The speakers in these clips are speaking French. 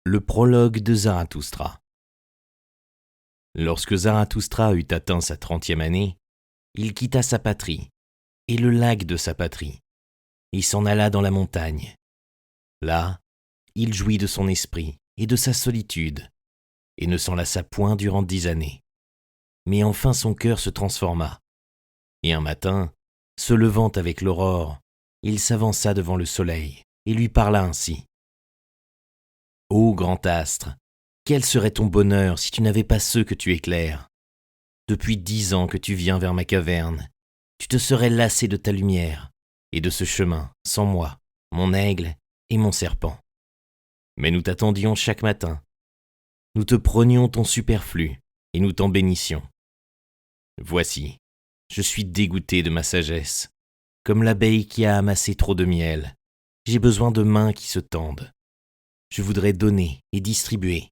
Le prologue de Zarathustra. Lorsque Zarathustra eut atteint sa 30e année, il quitta sa patrie et le lac de sa patrie. Il s'en alla dans la montagne. Là, il jouit de son esprit et de sa solitude, et ne s'en lassa point durant 10 années. Mais enfin son cœur se transforma, et un matin, se levant avec l'aurore, il s'avança devant le soleil et lui parla ainsi. « Ô grand astre, quel serait ton bonheur si tu n'avais pas ceux que tu éclaires? Depuis 10 ans que tu viens vers ma caverne, tu te serais lassé de ta lumière et de ce chemin, sans moi, mon aigle et mon serpent. Mais nous t'attendions chaque matin. Nous te prenions ton superflu et nous t'en bénissions. Voici, je suis dégoûté de ma sagesse. Comme l'abeille qui a amassé trop de miel, j'ai besoin de mains qui se tendent. Je voudrais donner et distribuer,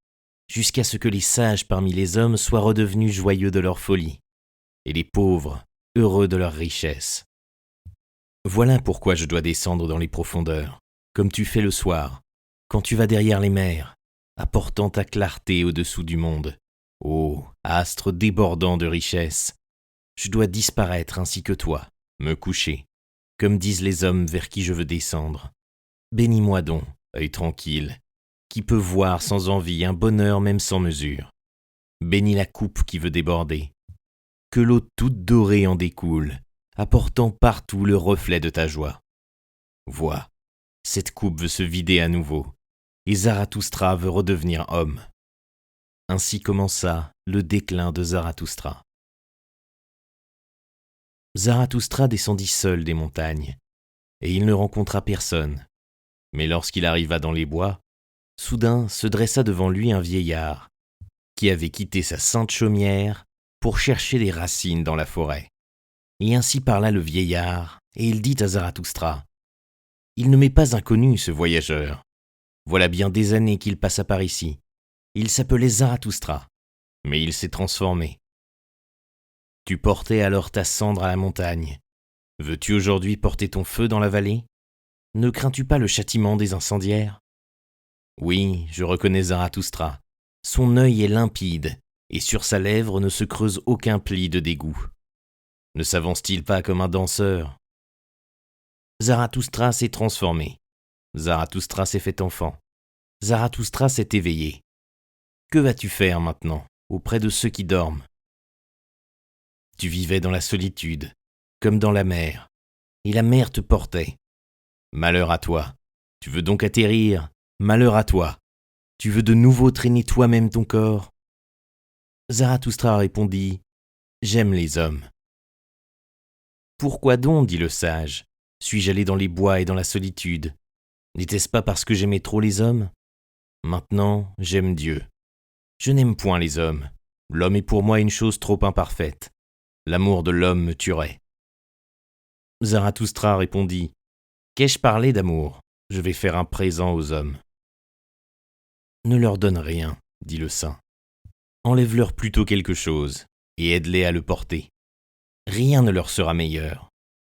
jusqu'à ce que les sages parmi les hommes soient redevenus joyeux de leur folie, et les pauvres heureux de leur richesse. Voilà pourquoi je dois descendre dans les profondeurs, comme tu fais le soir, quand tu vas derrière les mers, apportant ta clarté au-dessous du monde. Ô astre débordant de richesse, je dois disparaître ainsi que toi, me coucher, comme disent les hommes vers qui je veux descendre. Bénis-moi donc, œil tranquille, qui peut voir sans envie un bonheur même sans mesure. Bénis la coupe qui veut déborder. Que l'eau toute dorée en découle, apportant partout le reflet de ta joie. Vois, cette coupe veut se vider à nouveau, et Zarathustra veut redevenir homme. Ainsi commença le déclin de Zarathustra. Zarathustra descendit seul des montagnes, et il ne rencontra personne. Mais lorsqu'il arriva dans les bois, soudain se dressa devant lui un vieillard, qui avait quitté sa sainte chaumière pour chercher des racines dans la forêt. Et ainsi parla le vieillard, et il dit à Zarathustra, « Il ne m'est pas inconnu, ce voyageur. Voilà bien des années qu'il passa par ici. Il s'appelait Zarathustra, mais il s'est transformé. Tu portais alors ta cendre à la montagne. Veux-tu aujourd'hui porter ton feu dans la vallée? Ne crains-tu pas le châtiment des incendiaires? Oui, je reconnais Zarathustra. Son œil est limpide, et sur sa lèvre ne se creuse aucun pli de dégoût. Ne s'avance-t-il pas comme un danseur? Zarathustra s'est transformé. Zarathustra s'est fait enfant. Zarathustra s'est éveillé. Que vas-tu faire maintenant, auprès de ceux qui dorment? Tu vivais dans la solitude, comme dans la mer, et la mer te portait. Malheur à toi, tu veux donc atterrir, malheur à toi, tu veux de nouveau traîner toi-même ton corps? Zarathustra répondit, « J'aime les hommes. » Pourquoi donc, dit le sage, suis-je allé dans les bois et dans la solitude? N'était-ce pas parce que j'aimais trop les hommes? Maintenant, j'aime Dieu. Je n'aime point les hommes. L'homme est pour moi une chose trop imparfaite. L'amour de l'homme me tuerait. Zarathustra répondit, « Qu'ai-je parlé d'amour? Je vais faire un présent aux hommes. » Ne leur donne rien, dit le saint. Enlève-leur plutôt quelque chose, et aide-les à le porter. Rien ne leur sera meilleur,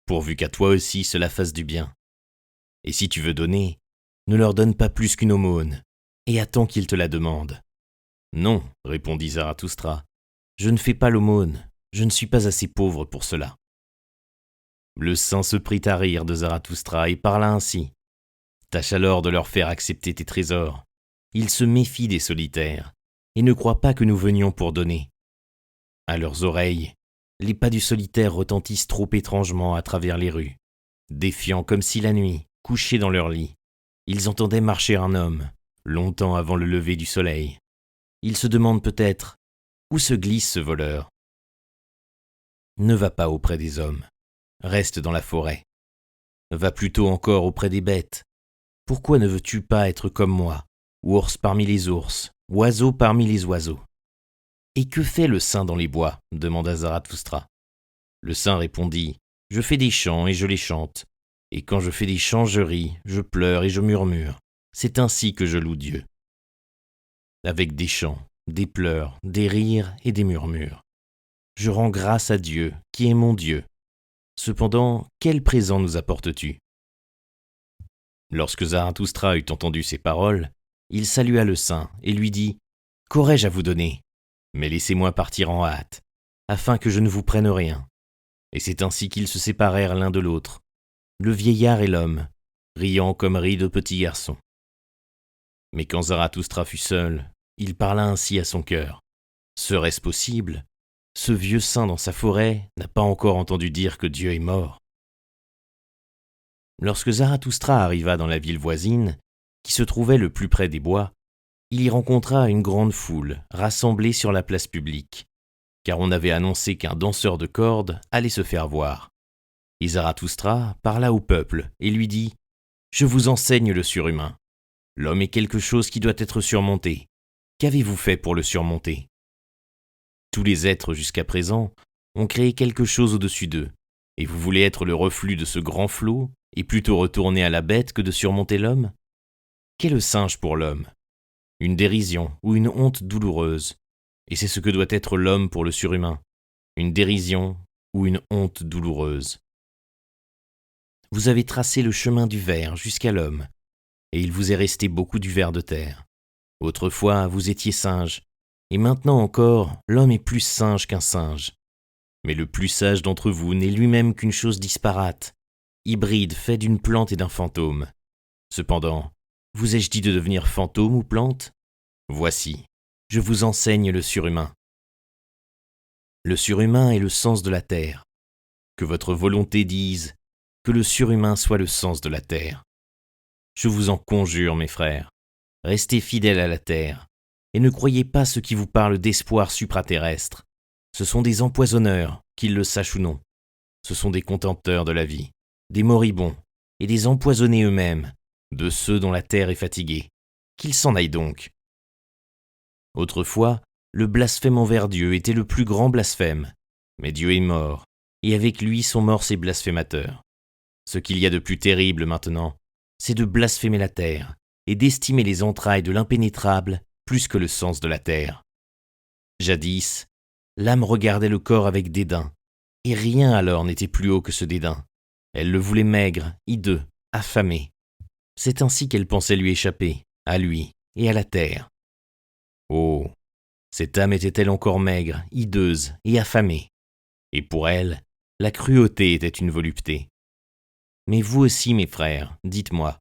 pourvu qu'à toi aussi cela fasse du bien. Et si tu veux donner, ne leur donne pas plus qu'une aumône, et attends qu'ils te la demandent. Non, répondit Zarathustra, je ne fais pas l'aumône, je ne suis pas assez pauvre pour cela. Le saint se prit à rire de Zarathustra et parla ainsi. Tâche alors de leur faire accepter tes trésors. Ils se méfient des solitaires, et ne croient pas que nous venions pour donner. À leurs oreilles, les pas du solitaire retentissent trop étrangement à travers les rues, défiant comme si la nuit, couchés dans leur lit, ils entendaient marcher un homme, longtemps avant le lever du soleil. Ils se demandent peut-être, où se glisse ce voleur? Ne va pas auprès des hommes, reste dans la forêt. Va plutôt encore auprès des bêtes. Pourquoi ne veux-tu pas être comme moi, ours parmi les ours, oiseau parmi les oiseaux? Et que fait le saint dans les bois? Demanda Zarathustra. Le saint répondit, je fais des chants et je les chante. Et quand je fais des chants, je ris, je pleure et je murmure. C'est ainsi que je loue Dieu. Avec des chants, des pleurs, des rires et des murmures. Je rends grâce à Dieu, qui est mon Dieu. Cependant, quel présent nous apportes-tu? Lorsque Zarathustra eut entendu ces paroles, il salua le saint et lui dit « Qu'aurais-je à vous donner ? Mais laissez-moi partir en hâte, afin que je ne vous prenne rien. » Et c'est ainsi qu'ils se séparèrent l'un de l'autre, le vieillard et l'homme, riant comme rient de petits garçons. Mais quand Zarathustra fut seul, il parla ainsi à son cœur. Serait-ce possible ? Ce vieux saint dans sa forêt n'a pas encore entendu dire que Dieu est mort. Lorsque Zarathustra arriva dans la ville voisine, qui se trouvait le plus près des bois, il y rencontra une grande foule rassemblée sur la place publique, car on avait annoncé qu'un danseur de cordes allait se faire voir. Et Zarathustra parla au peuple et lui dit « Je vous enseigne le surhumain. L'homme est quelque chose qui doit être surmonté. Qu'avez-vous fait pour le surmonter ? Tous les êtres jusqu'à présent ont créé quelque chose au-dessus d'eux, et vous voulez être le reflux de ce grand flot et plutôt retourner à la bête que de surmonter l'homme ? Qu'est le singe pour l'homme ? Une dérision ou une honte douloureuse, et c'est ce que doit être l'homme pour le surhumain, une dérision ou une honte douloureuse. Vous avez tracé le chemin du ver jusqu'à l'homme, et il vous est resté beaucoup du ver de terre. Autrefois, vous étiez singe, et maintenant encore, l'homme est plus singe qu'un singe. Mais le plus sage d'entre vous n'est lui-même qu'une chose disparate, hybride fait d'une plante et d'un fantôme. Cependant, vous ai-je dit de devenir fantôme ou plante ? Voici, je vous enseigne le surhumain. Le surhumain est le sens de la terre. Que votre volonté dise que le surhumain soit le sens de la terre. Je vous en conjure, mes frères, restez fidèles à la terre, et ne croyez pas ceux qui vous parlent d'espoir supraterrestre. Ce sont des empoisonneurs, qu'ils le sachent ou non. Ce sont des contempteurs de la vie, des moribonds, et des empoisonnés eux-mêmes, de ceux dont la terre est fatiguée. Qu'ils s'en aillent donc. Autrefois, le blasphème envers Dieu était le plus grand blasphème, mais Dieu est mort, et avec lui sont morts ses blasphémateurs. Ce qu'il y a de plus terrible maintenant, c'est de blasphémer la terre, et d'estimer les entrailles de l'impénétrable plus que le sens de la terre. Jadis, l'âme regardait le corps avec dédain, et rien alors n'était plus haut que ce dédain. Elle le voulait maigre, hideux, affamé. C'est ainsi qu'elle pensait lui échapper, à lui et à la terre. Oh, cette âme était-elle encore maigre, hideuse et affamée ? Et pour elle, la cruauté était une volupté. Mais vous aussi, mes frères, dites-moi,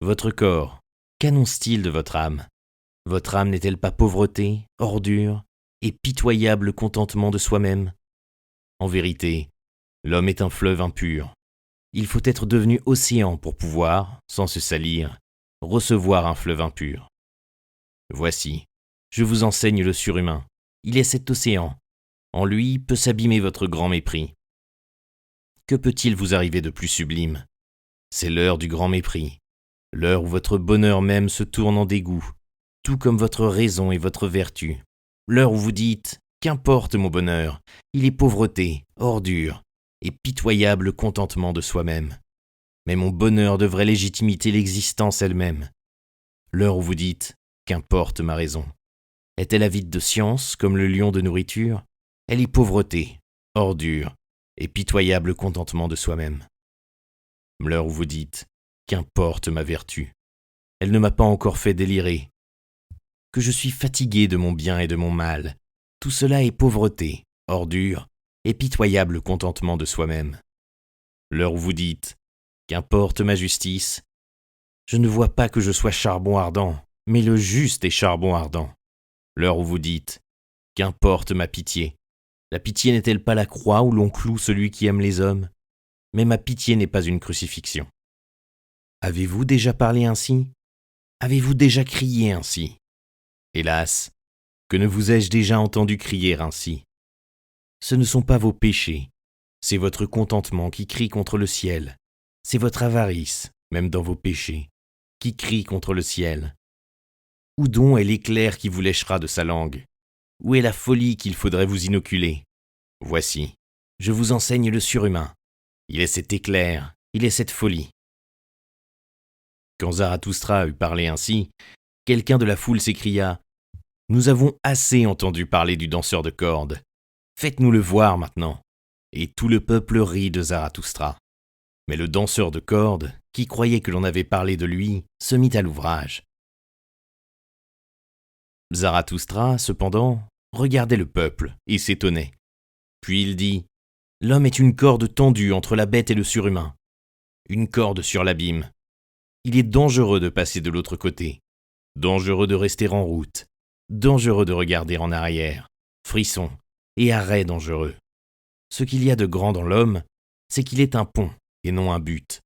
votre corps, qu'annonce-t-il de votre âme ? Votre âme n'est-elle pas pauvreté, ordure et pitoyable contentement de soi-même ? En vérité, l'homme est un fleuve impur. Il faut être devenu océan pour pouvoir, sans se salir, recevoir un fleuve impur. Voici, je vous enseigne le surhumain. Il est cet océan. En lui peut s'abîmer votre grand mépris. Que peut-il vous arriver de plus sublime ? C'est l'heure du grand mépris, l'heure où votre bonheur même se tourne en dégoût, tout comme votre raison et votre vertu. L'heure où vous dites « Qu'importe mon bonheur, il est pauvreté, ordure et pitoyable contentement de soi-même. Mais mon bonheur devrait légitimiter l'existence elle-même. » L'heure où vous dites « Qu'importe ma raison. Est-elle avide de science comme le lion de nourriture ? Elle est pauvreté, ordure et pitoyable contentement de soi-même. » L'heure où vous dites « Qu'importe ma vertu. Elle ne m'a pas encore fait délirer. Que je suis fatigué de mon bien et de mon mal. Tout cela est pauvreté, ordure et pitoyable contentement de soi-même. » L'heure où vous dites « Qu'importe ma justice. Je ne vois pas que je sois charbon ardent, mais le juste est charbon ardent. » L'heure où vous dites « Qu'importe ma pitié. La pitié n'est-elle pas la croix où l'on cloue celui qui aime les hommes ? Mais ma pitié n'est pas une crucifixion. » Avez-vous déjà parlé ainsi ? Avez-vous déjà crié ainsi ? Hélas, que ne vous ai-je déjà entendu crier ainsi ? Ce ne sont pas vos péchés, c'est votre contentement qui crie contre le ciel. C'est votre avarice, même dans vos péchés, qui crie contre le ciel. Où donc est l'éclair qui vous léchera de sa langue ? Où est la folie qu'il faudrait vous inoculer ? Voici, je vous enseigne le surhumain. Il est cet éclair, il est cette folie. Quand Zarathustra eut parlé ainsi, quelqu'un de la foule s'écria « Nous avons assez entendu parler du danseur de cordes. Faites-nous le voir maintenant. » Et tout le peuple rit de Zarathustra. Mais le danseur de cordes, qui croyait que l'on avait parlé de lui, se mit à l'ouvrage. Zarathustra, cependant, regardait le peuple et s'étonnait. Puis il dit : « L'homme est une corde tendue entre la bête et le surhumain, une corde sur l'abîme. Il est dangereux de passer de l'autre côté, dangereux de rester en route, dangereux de regarder en arrière, frisson et arrêt dangereux. Ce qu'il y a de grand dans l'homme, c'est qu'il est un pont et non un but.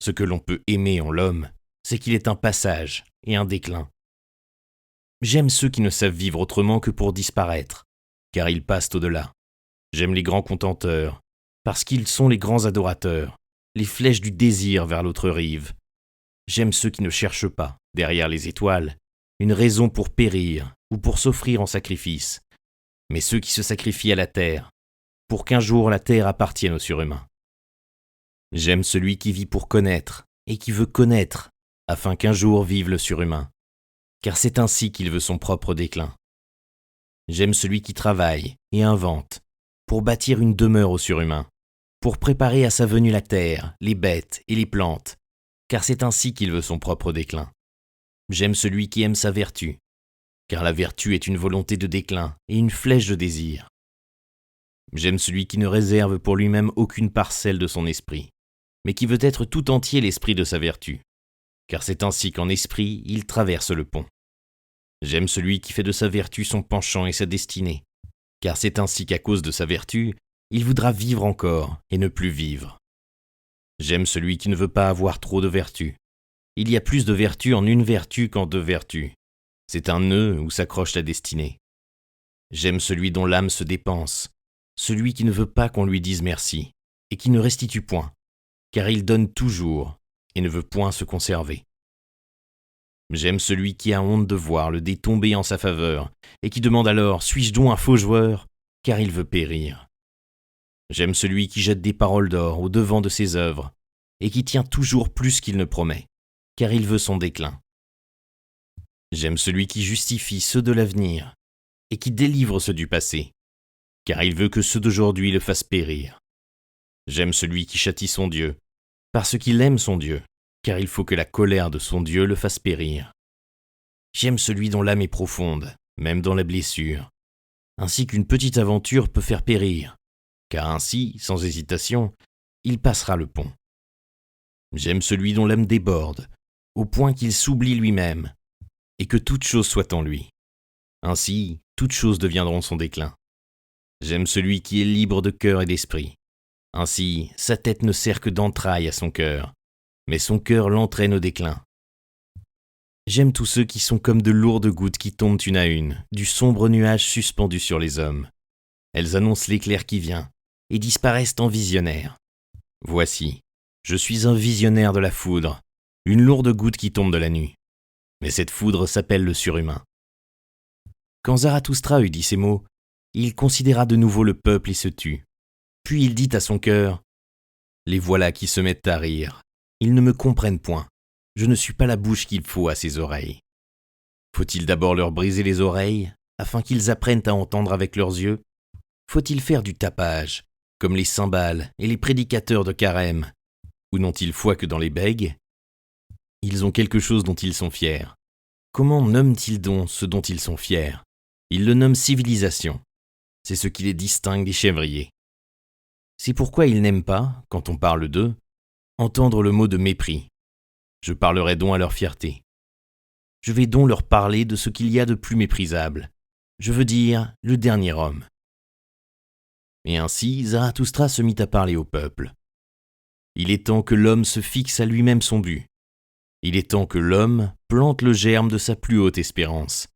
Ce que l'on peut aimer en l'homme, c'est qu'il est un passage et un déclin. J'aime ceux qui ne savent vivre autrement que pour disparaître, car ils passent au-delà. J'aime les grands contenteurs, parce qu'ils sont les grands adorateurs, les flèches du désir vers l'autre rive. J'aime ceux qui ne cherchent pas, derrière les étoiles, une raison pour périr ou pour s'offrir en sacrifice, mais ceux qui se sacrifient à la terre, pour qu'un jour la terre appartienne aux surhumains. J'aime celui qui vit pour connaître et qui veut connaître, afin qu'un jour vive le surhumain, car c'est ainsi qu'il veut son propre déclin. J'aime celui qui travaille et invente, pour bâtir une demeure aux surhumains, pour préparer à sa venue la terre, les bêtes et les plantes, car c'est ainsi qu'il veut son propre déclin. J'aime celui qui aime sa vertu, car la vertu est une volonté de déclin et une flèche de désir. J'aime celui qui ne réserve pour lui-même aucune parcelle de son esprit, mais qui veut être tout entier l'esprit de sa vertu, car c'est ainsi qu'en esprit il traverse le pont. J'aime celui qui fait de sa vertu son penchant et sa destinée, car c'est ainsi qu'à cause de sa vertu, il voudra vivre encore et ne plus vivre. J'aime celui qui ne veut pas avoir trop de vertu. Il y a plus de vertu en une vertu qu'en deux vertus. C'est un nœud où s'accroche la destinée. J'aime celui dont l'âme se dépense, celui qui ne veut pas qu'on lui dise merci, et qui ne restitue point, car il donne toujours et ne veut point se conserver. J'aime celui qui a honte de voir le dé tomber en sa faveur, et qui demande alors « Suis-je donc un faux joueur ?» car il veut périr. J'aime celui qui jette des paroles d'or au devant de ses œuvres, et qui tient toujours plus qu'il ne promet, car il veut son déclin. J'aime celui qui justifie ceux de l'avenir, et qui délivre ceux du passé, car il veut que ceux d'aujourd'hui le fassent périr. J'aime celui qui châtie son Dieu, parce qu'il aime son Dieu, car il faut que la colère de son Dieu le fasse périr. J'aime celui dont l'âme est profonde, même dans la blessure, ainsi qu'une petite aventure peut faire périr, car ainsi, sans hésitation, il passera le pont. J'aime celui dont l'âme déborde, au point qu'il s'oublie lui-même, et que toute chose soit en lui. Ainsi, toutes choses deviendront son déclin. J'aime celui qui est libre de cœur et d'esprit. Ainsi, sa tête ne sert que d'entrailles à son cœur, mais son cœur l'entraîne au déclin. J'aime tous ceux qui sont comme de lourdes gouttes qui tombent une à une, du sombre nuage suspendu sur les hommes. Elles annoncent l'éclair qui vient, et disparaissent en visionnaire. Voici, je suis un visionnaire de la foudre, une lourde goutte qui tombe de la nuit. Mais cette foudre s'appelle le surhumain. Quand Zarathustra eut dit ces mots, il considéra de nouveau le peuple et se tut. Puis il dit à son cœur : « Les voilà qui se mettent à rire. Ils ne me comprennent point. Je ne suis pas la bouche qu'il faut à ces oreilles. Faut-il d'abord leur briser les oreilles, afin qu'ils apprennent à entendre avec leurs yeux ? Faut-il faire du tapage, comme les cymbales et les prédicateurs de carême, ou n'ont-ils foi que dans les bègues ? Ils ont quelque chose dont ils sont fiers. Comment nomment-ils donc ce dont ils sont fiers ? Ils le nomment civilisation. C'est ce qui les distingue des chèvriers. C'est pourquoi ils n'aiment pas, quand on parle d'eux, entendre le mot de mépris. Je parlerai donc à leur fierté. Je vais donc leur parler de ce qu'il y a de plus méprisable. Je veux dire, le dernier homme. » Et ainsi, Zarathustra se mit à parler au peuple. Il est temps que l'homme se fixe à lui-même son but. Il est temps que l'homme plante le germe de sa plus haute espérance.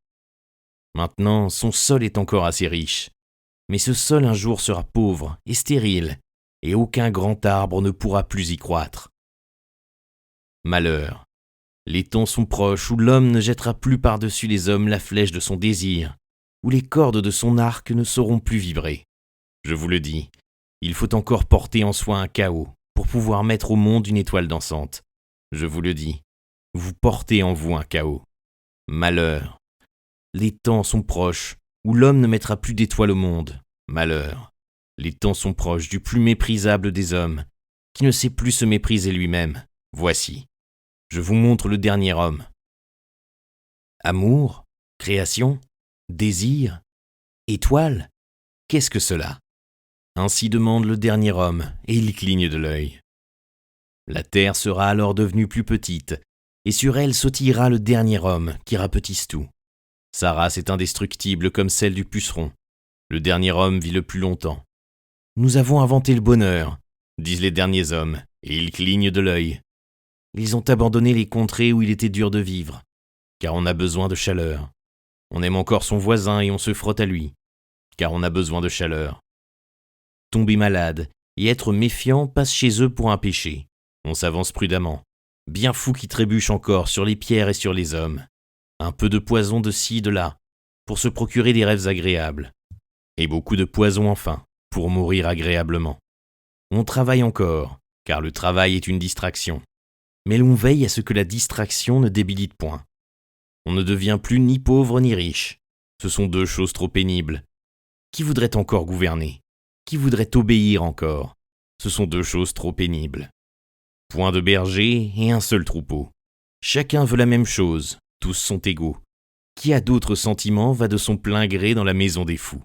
Maintenant, son sol est encore assez riche, mais ce sol un jour sera pauvre et stérile, et aucun grand arbre ne pourra plus y croître. Malheur, les temps sont proches où l'homme ne jettera plus par-dessus les hommes la flèche de son désir, où les cordes de son arc ne sauront plus vibrer. Je vous le dis, il faut encore porter en soi un chaos pour pouvoir mettre au monde une étoile dansante. Je vous le dis, vous portez en vous un chaos. Malheur, les temps sont proches où l'homme ne mettra plus d'étoiles au monde. Malheur, les temps sont proches du plus méprisable des hommes, qui ne sait plus se mépriser lui-même. Voici, je vous montre le dernier homme. Amour, création, Désir? Étoile? Qu'est-ce que cela? Ainsi demande le dernier homme, et il cligne de l'œil. La terre sera alors devenue plus petite, et sur elle sautillera le dernier homme qui rapetisse tout. Sa race est indestructible comme celle du puceron. Le dernier homme vit le plus longtemps. Nous avons inventé le bonheur, disent les derniers hommes, et ils clignent de l'œil. Ils ont abandonné les contrées où il était dur de vivre, car on a besoin de chaleur. On aime encore son voisin et on se frotte à lui, car on a besoin de chaleur. Tomber malade et être méfiant passe chez eux pour un péché. On s'avance prudemment, bien fou qui trébuche encore sur les pierres et sur les hommes. Un peu de poison de ci, de là, pour se procurer des rêves agréables. Et beaucoup de poison enfin, pour mourir agréablement. On travaille encore, car le travail est une distraction. Mais l'on veille à ce que la distraction ne débilite point. On ne devient plus ni pauvre ni riche. Ce sont deux choses trop pénibles. Qui voudrait encore gouverner? Qui voudrait obéir encore? Ce sont deux choses trop pénibles. Point de berger et un seul troupeau. Chacun veut la même chose, tous sont égaux. Qui a d'autres sentiments va de son plein gré dans la maison des fous.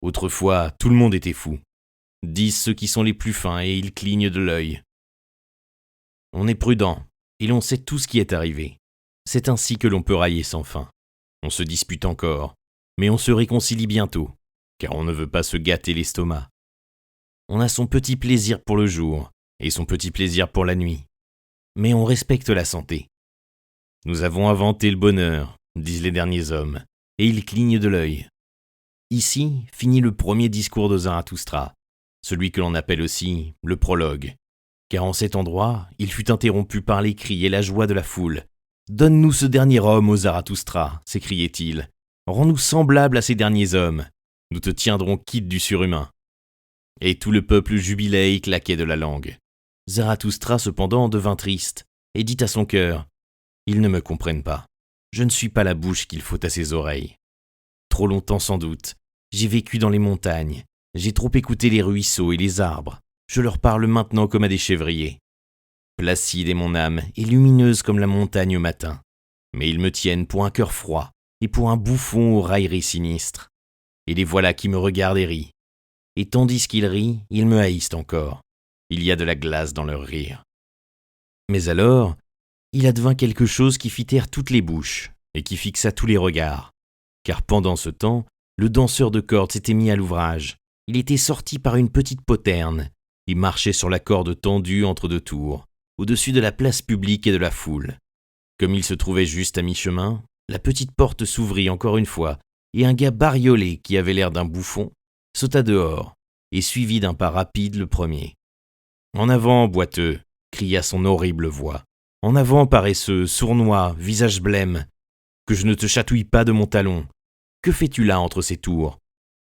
Autrefois, tout le monde était fou, disent ceux qui sont les plus fins et ils clignent de l'œil. On est prudent, et l'on sait tout ce qui est arrivé. C'est ainsi que l'on peut railler sans fin. On se dispute encore, mais on se réconcilie bientôt, car on ne veut pas se gâter l'estomac. On a son petit plaisir pour le jour, et son petit plaisir pour la nuit. Mais on respecte la santé. Nous avons inventé le bonheur, disent les derniers hommes, et ils clignent de l'œil. Ici finit le premier discours de Zarathustra, celui que l'on appelle aussi le prologue, car en cet endroit, il fut interrompu par les cris et la joie de la foule. « Donne-nous ce dernier homme, ô Zarathustra » s'écriait-il. « Rends-nous semblables à ces derniers hommes. Nous te tiendrons quitte du surhumain. » Et tout le peuple jubilait et claquait de la langue. Zarathustra cependant devint triste et dit à son cœur « Ils ne me comprennent pas. Je ne suis pas la bouche qu'il faut à ses oreilles. Trop longtemps sans doute, j'ai vécu dans les montagnes, j'ai trop écouté les ruisseaux et les arbres, je leur parle maintenant comme à des chèvriers. Placide est mon âme et lumineuse comme la montagne au matin, mais ils me tiennent pour un cœur froid et pour un bouffon aux railleries sinistres. Et les voilà qui me regardent et rient. Et tandis qu'ils rient, ils me haïssent encore. Il y a de la glace dans leur rire. Mais alors, il advint quelque chose qui fit taire toutes les bouches et qui fixa tous les regards. Car pendant ce temps, le danseur de corde s'était mis à l'ouvrage. Il était sorti par une petite poterne. Il marchait sur la corde tendue entre deux tours, au-dessus de la place publique et de la foule. Comme il se trouvait juste à mi-chemin, la petite porte s'ouvrit encore une fois, et un gars bariolé qui avait l'air d'un bouffon sauta dehors, et suivit d'un pas rapide le premier. « En avant, boiteux !» cria son horrible voix. « En avant, paresseux, sournois, visage blême ! Que je ne te chatouille pas de mon talon. Que fais-tu là entre ces tours?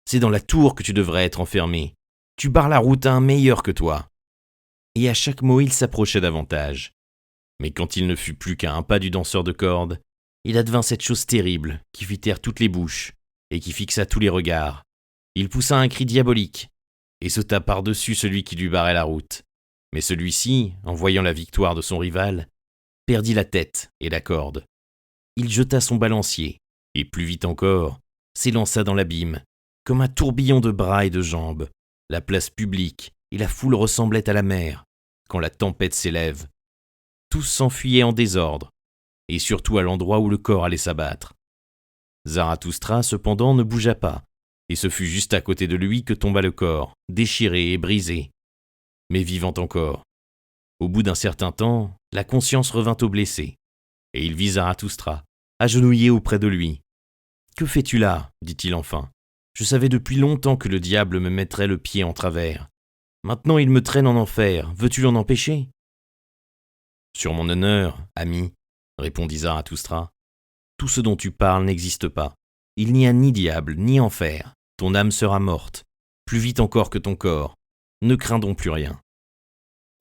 C'est dans la tour que tu devrais être enfermé. Tu barres la route à un meilleur que toi. » Et à chaque mot, il s'approchait davantage. Mais quand il ne fut plus qu'à un pas du danseur de corde, il advint cette chose terrible qui fit taire toutes les bouches et qui fixa tous les regards. Il poussa un cri diabolique et sauta par-dessus celui qui lui barrait la route. Mais celui-ci, en voyant la victoire de son rival, perdit la tête et la corde. Il jeta son balancier et, plus vite encore, s'élança dans l'abîme, comme un tourbillon de bras et de jambes. La place publique et la foule ressemblaient à la mer quand la tempête s'élève. Tous s'enfuyaient en désordre, et surtout à l'endroit où le corps allait s'abattre. Zarathustra, cependant, ne bougea pas, et ce fut juste à côté de lui que tomba le corps, déchiré et brisé, mais vivant encore. Au bout d'un certain temps, la conscience revint au blessé, et il vit Zarathustra, agenouillé auprès de lui. « Que fais-tu là » dit-il enfin. « Je savais depuis longtemps que le diable me mettrait le pied en travers. Maintenant il me traîne en enfer, veux-tu l'en empêcher ?»« Sur mon honneur, ami, » répondit Zarathustra, « tout ce dont tu parles n'existe pas. Il n'y a ni diable, ni enfer. Ton âme sera morte, plus vite encore que ton corps. Ne crains donc plus rien. »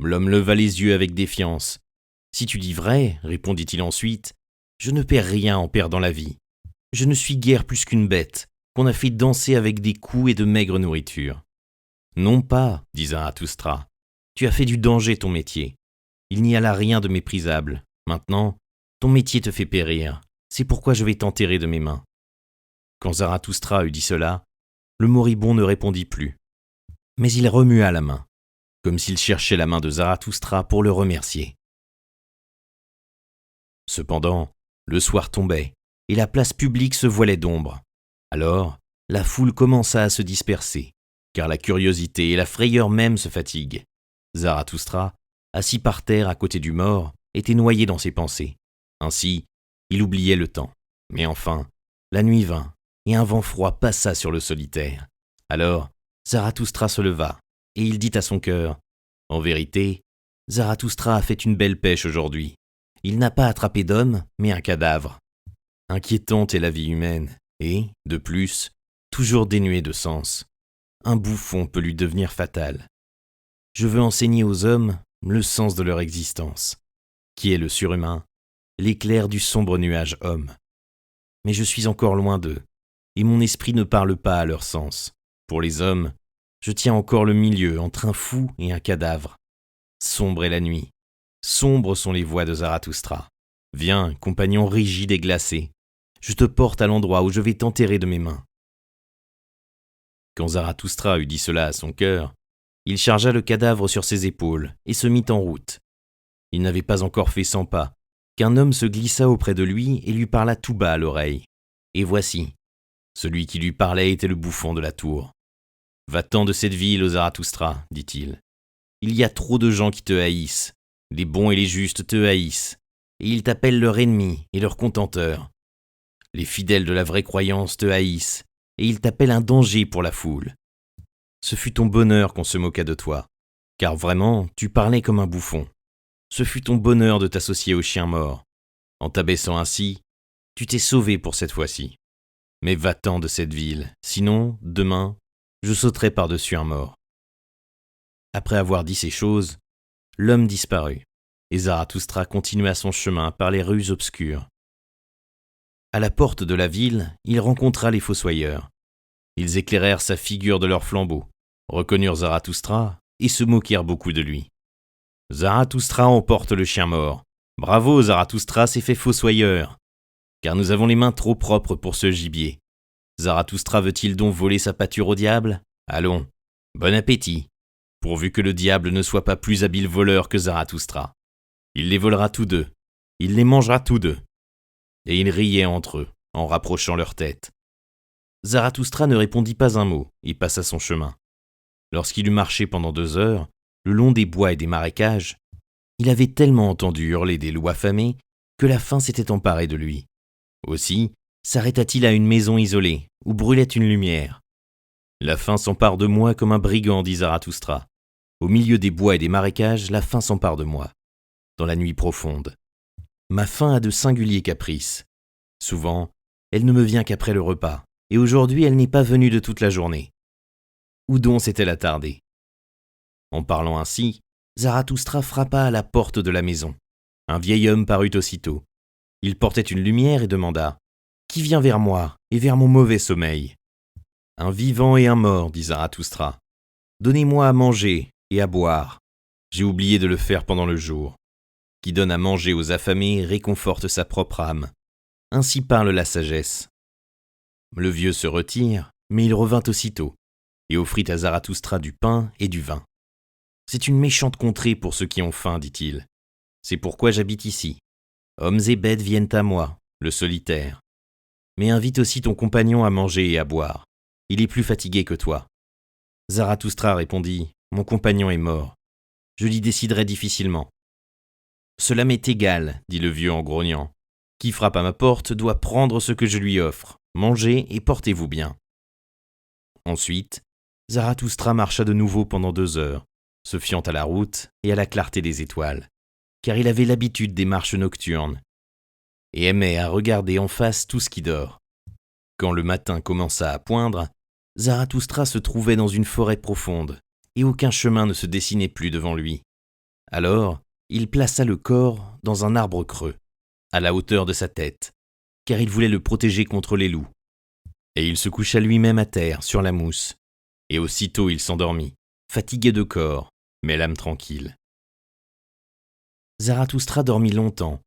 L'homme leva les yeux avec défiance. « Si tu dis vrai, répondit-il ensuite, je ne perds rien en perdant la vie. Je ne suis guère plus qu'une bête, qu'on a fait danser avec des coups et de maigre nourriture. »« Non pas, dit Zarathustra, tu as fait du danger ton métier. Il n'y a là rien de méprisable. Maintenant, ton métier te fait périr. C'est pourquoi je vais t'enterrer de mes mains. » Quand Zarathustra eut dit cela, le moribond ne répondit plus. Mais il remua la main, comme s'il cherchait la main de Zarathustra pour le remercier. Cependant, le soir tombait, et la place publique se voilait d'ombre. Alors, la foule commença à se disperser, car la curiosité et la frayeur même se fatiguent. Zarathustra, assis par terre à côté du mort, était noyé dans ses pensées. Ainsi, il oubliait le temps. Mais enfin, la nuit vint, et un vent froid passa sur le solitaire. Alors, Zarathustra se leva, et il dit à son cœur, « En vérité, Zarathustra a fait une belle pêche aujourd'hui. Il n'a pas attrapé d'homme, mais un cadavre. Inquiétante est la vie humaine, et, de plus, toujours dénuée de sens. Un bouffon peut lui devenir fatal. Je veux enseigner aux hommes le sens de leur existence, qui est le surhumain, l'éclair du sombre nuage homme. Mais je suis encore loin d'eux, et mon esprit ne parle pas à leur sens. Pour les hommes, je tiens encore le milieu entre un fou et un cadavre. Sombre est la nuit, sombres sont les voies de Zarathustra. Viens, compagnon rigide et glacé, je te porte à l'endroit où je vais t'enterrer de mes mains. » Quand Zarathustra eut dit cela à son cœur, il chargea le cadavre sur ses épaules et se mit en route. Il n'avait pas encore fait 100 pas, qu'un homme se glissa auprès de lui et lui parla tout bas à l'oreille. Et voici, celui qui lui parlait était le bouffon de la tour. « Va-t'en de cette ville, ô Zarathustra, dit-il. Il y a trop de gens qui te haïssent, les bons et les justes te haïssent, et ils t'appellent leur ennemi et leur contenteur. Les fidèles de la vraie croyance te haïssent, et ils t'appellent un danger pour la foule. Ce fut ton bonheur qu'on se moqua de toi, car vraiment, tu parlais comme un bouffon. Ce fut ton bonheur de t'associer aux chiens morts. En t'abaissant ainsi, tu t'es sauvé pour cette fois-ci. Mais va-t'en de cette ville, sinon, demain, je sauterai par-dessus un mort. » Après avoir dit ces choses, l'homme disparut, et Zarathustra continua son chemin par les rues obscures. À la porte de la ville, il rencontra les fossoyeurs. Ils éclairèrent sa figure de leurs flambeaux, reconnurent Zarathustra et se moquèrent beaucoup de lui. « Zarathustra emporte le chien mort. Bravo, Zarathustra s'est fait fossoyeur, car nous avons les mains trop propres pour ce gibier. Zarathustra veut-il donc voler sa pâture au diable ? Allons, bon appétit, pourvu que le diable ne soit pas plus habile voleur que Zarathustra. Il les volera tous deux, il les mangera tous deux. » Et ils riaient entre eux, en rapprochant leurs têtes. Zarathustra ne répondit pas un mot et passa son chemin. Lorsqu'il eut marché pendant 2 heures, le long des bois et des marécages, il avait tellement entendu hurler des loups affamés que la faim s'était emparée de lui. Aussi s'arrêta-t-il à une maison isolée, où brûlait une lumière. « La faim s'empare de moi comme un brigand, dit Zarathustra. Au milieu des bois et des marécages, la faim s'empare de moi, dans la nuit profonde. Ma faim a de singuliers caprices. Souvent, elle ne me vient qu'après le repas, et aujourd'hui elle n'est pas venue de toute la journée. Où donc s'est-elle attardée ?» En parlant ainsi, Zarathustra frappa à la porte de la maison. Un vieil homme parut aussitôt. Il portait une lumière et demanda « Qui vient vers moi et vers mon mauvais sommeil ?»« Un vivant et un mort, dit Zarathustra. Donnez-moi à manger et à boire. J'ai oublié de le faire pendant le jour. Qui donne à manger aux affamés réconforte sa propre âme. Ainsi parle la sagesse. » Le vieux se retire, mais il revint aussitôt, et offrit à Zarathustra du pain et du vin. « C'est une méchante contrée pour ceux qui ont faim, dit-il. C'est pourquoi j'habite ici. Hommes et bêtes viennent à moi, le solitaire. Mais invite aussi ton compagnon à manger et à boire. Il est plus fatigué que toi. » Zarathustra répondit, « Mon compagnon est mort. Je l'y déciderai difficilement. » « Cela m'est égal, dit le vieux en grognant. Qui frappe à ma porte doit prendre ce que je lui offre. Mangez et portez-vous bien. » Ensuite, Zarathustra marcha de nouveau pendant 2 heures, se fiant à la route et à la clarté des étoiles, car il avait l'habitude des marches nocturnes, et aimait à regarder en face tout ce qui dort. Quand le matin commença à poindre, Zarathustra se trouvait dans une forêt profonde, et aucun chemin ne se dessinait plus devant lui. Alors, il plaça le corps dans un arbre creux, à la hauteur de sa tête, car il voulait le protéger contre les loups. Et il se coucha lui-même à terre, sur la mousse, et aussitôt il s'endormit, fatigué de corps, mais l'âme tranquille. Zarathustra dormit longtemps,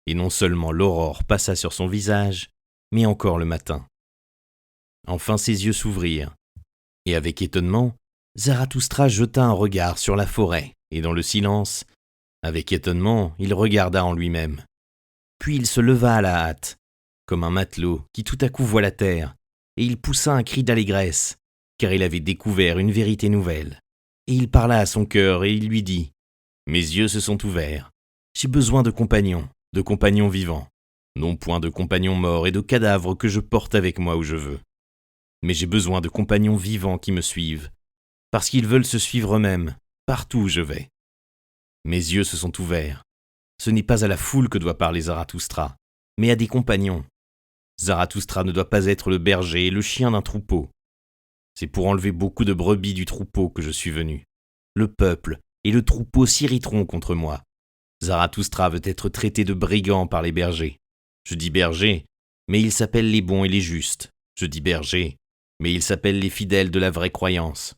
et non seulement l'aurore passa sur son visage, mais encore le matin. Enfin ses yeux s'ouvrirent, et avec étonnement, Zarathustra jeta un regard sur la forêt, et dans le silence, avec étonnement, il regarda en lui-même. Puis il se leva à la hâte, comme un matelot qui tout à coup voit la terre, et il poussa un cri d'allégresse, car il avait découvert une vérité nouvelle. Et il parla à son cœur, et il lui dit « Mes yeux se sont ouverts. J'ai besoin de compagnons vivants, non point de compagnons morts et de cadavres que je porte avec moi où je veux. Mais j'ai besoin de compagnons vivants qui me suivent, parce qu'ils veulent se suivre eux-mêmes, partout où je vais. Mes yeux se sont ouverts. Ce n'est pas à la foule que doit parler Zarathustra, mais à des compagnons. Zarathustra ne doit pas être le berger et le chien d'un troupeau. C'est pour enlever beaucoup de brebis du troupeau que je suis venu. Le peuple et le troupeau s'irriteront contre moi. Zarathustra veut être traité de brigand par les bergers. Je dis berger, mais ils s'appellent les bons et les justes. Je dis berger, mais ils s'appellent les fidèles de la vraie croyance.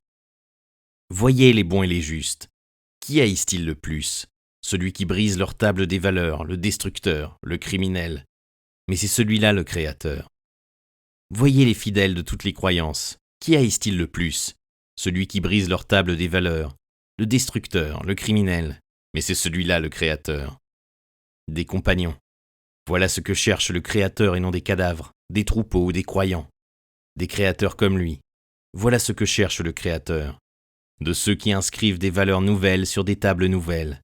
Voyez les bons et les justes. Qui haïssent-ils le plus ? Celui qui brise leur table des valeurs, le destructeur, le criminel. Mais c'est celui-là le créateur. Voyez les fidèles de toutes les croyances. Qui haïssent-ils le plus ? Celui qui brise leur table des valeurs, le destructeur, le criminel. Mais c'est celui-là le créateur. Des compagnons. Voilà ce que cherche le créateur et non des cadavres, des troupeaux ou des croyants. Des créateurs comme lui. Voilà ce que cherche le créateur. De ceux qui inscrivent des valeurs nouvelles sur des tables nouvelles.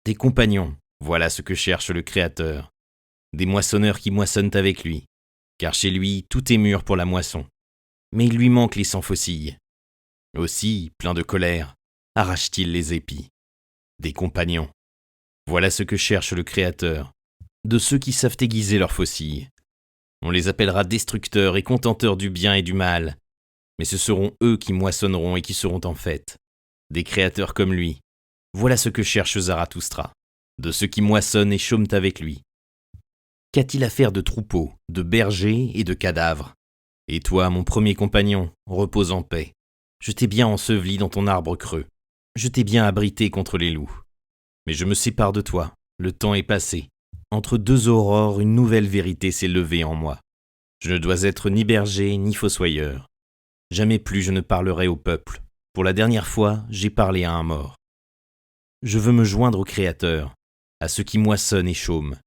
Des compagnons, voilà ce que cherche le Créateur. Des moissonneurs qui moissonnent avec lui, car chez lui tout est mûr pour la moisson. Mais il lui manque les sans-faucilles. Aussi, plein de colère, arrache-t-il les épis. Des compagnons, voilà ce que cherche le Créateur. De ceux qui savent aiguiser leurs faucilles. On les appellera destructeurs et contenteurs du bien et du mal. Mais ce seront eux qui moissonneront et qui seront en fête. Des créateurs comme lui. Voilà ce que cherche Zarathustra. De ceux qui moissonnent et chôment avec lui. Qu'a-t-il à faire de troupeaux, de bergers et de cadavres ? Et toi, mon premier compagnon, repose en paix. Je t'ai bien enseveli dans ton arbre creux. Je t'ai bien abrité contre les loups. Mais je me sépare de toi. Le temps est passé. Entre deux aurores, une nouvelle vérité s'est levée en moi. Je ne dois être ni berger ni fossoyeur. Jamais plus je ne parlerai au peuple. Pour la dernière fois, j'ai parlé à un mort. Je veux me joindre au Créateur, à ceux qui moissonnent et chôment.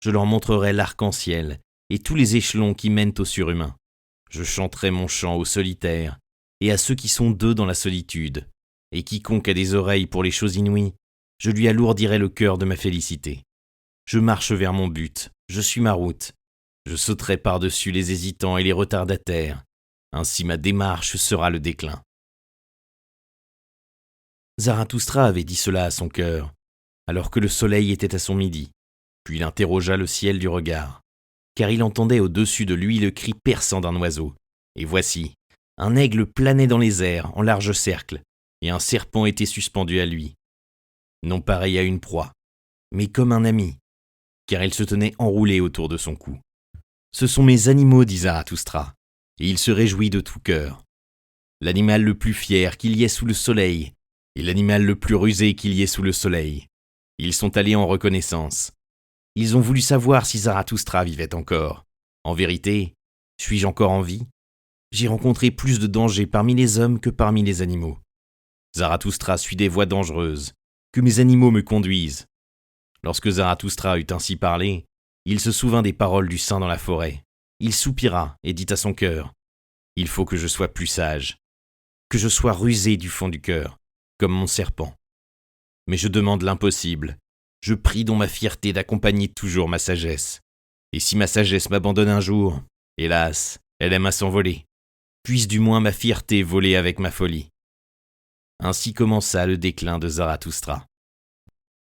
Je leur montrerai l'arc-en-ciel et tous les échelons qui mènent au surhumain. Je chanterai mon chant aux solitaires et à ceux qui sont deux dans la solitude. Et quiconque a des oreilles pour les choses inouïes, je lui alourdirai le cœur de ma félicité. Je marche vers mon but, je suis ma route. Je sauterai par-dessus les hésitants et les retardataires. Ainsi ma démarche sera le déclin. Zarathustra avait dit cela à son cœur, alors que le soleil était à son midi, puis il interrogea le ciel du regard, car il entendait au-dessus de lui le cri perçant d'un oiseau. Et voici, un aigle planait dans les airs en large cercle, et un serpent était suspendu à lui. Non pareil à une proie, mais comme un ami, car il se tenait enroulé autour de son cou. Ce sont mes animaux, dit Zarathustra, et il se réjouit de tout cœur. L'animal le plus fier qu'il y ait sous le soleil, et l'animal le plus rusé qu'il y ait sous le soleil. Ils sont allés en reconnaissance. Ils ont voulu savoir si Zarathustra vivait encore. En vérité, suis-je encore en vie ? J'ai rencontré plus de dangers parmi les hommes que parmi les animaux. Zarathustra suit des voies dangereuses, que mes animaux me conduisent. Lorsque Zarathustra eut ainsi parlé, il se souvint des paroles du saint dans la forêt. Il soupira et dit à son cœur : « Il faut que je sois plus sage, que je sois rusé du fond du cœur, comme mon serpent. Mais je demande l'impossible. Je prie dans ma fierté d'accompagner toujours ma sagesse. Et si ma sagesse m'abandonne un jour, hélas, elle aime à s'envoler. Puisse du moins ma fierté voler avec ma folie. » Ainsi commença le déclin de Zarathustra.